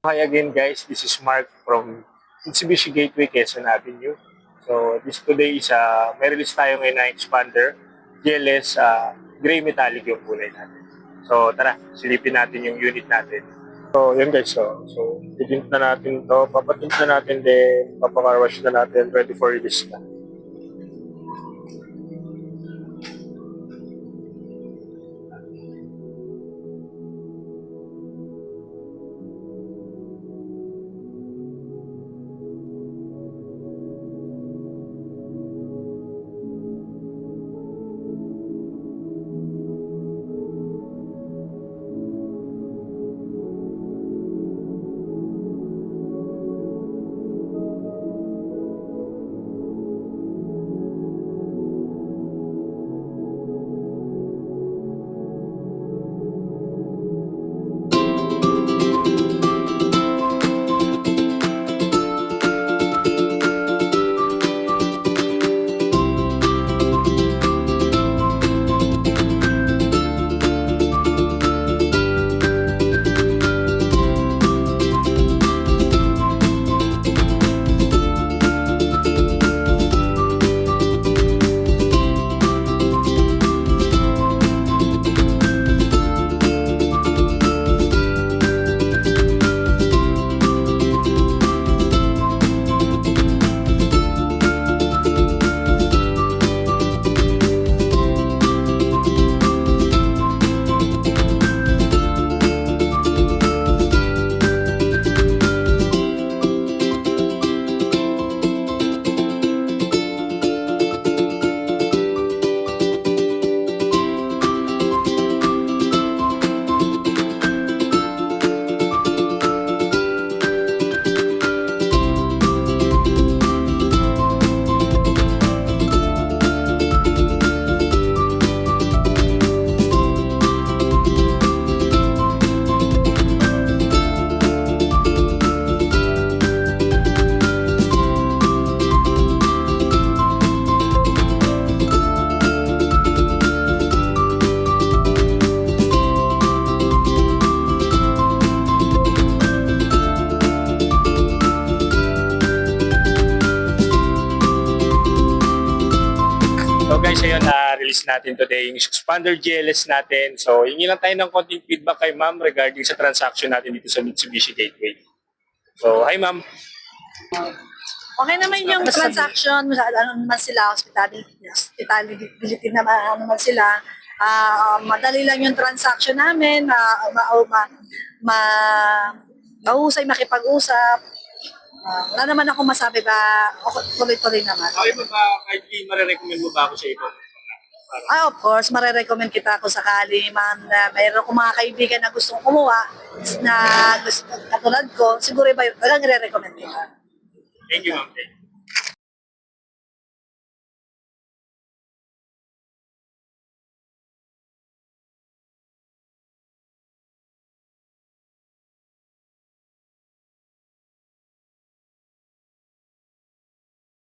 Hi again guys, this is Mark from Mitsubishi Gateway, Quezon Avenue. So today is may release tayo ngayon na expander, GLS gray metallic yung kulay natin. So tara, silipin natin yung unit natin. So yun guys, so titint na natin to, papatint na natin din, papacar wash na natin, ready for release na. So guys, ayun, na-release natin today yung expander GLS natin. So, hingi lang tayo ng konting feedback kay ma'am regarding sa transaction natin dito sa Mitsubishi Gateway. So, hi ma'am. Okay naman yung transaction, ano naman sila, hospitality naman sila. Madali lang yung transaction namin, mahusay makipag-usap. Wala naman ako masabi ba, tuloy-tuloy naman. Okay mo ba, kahit marirecommend mo ba ako sa iba? Of course, marirecommend kita kung sakali man mayroon kong mga kaibigan na gustong kumuha na gusto katulad ko, siguro ba talagang i-recommend kita. Thank you ma'am.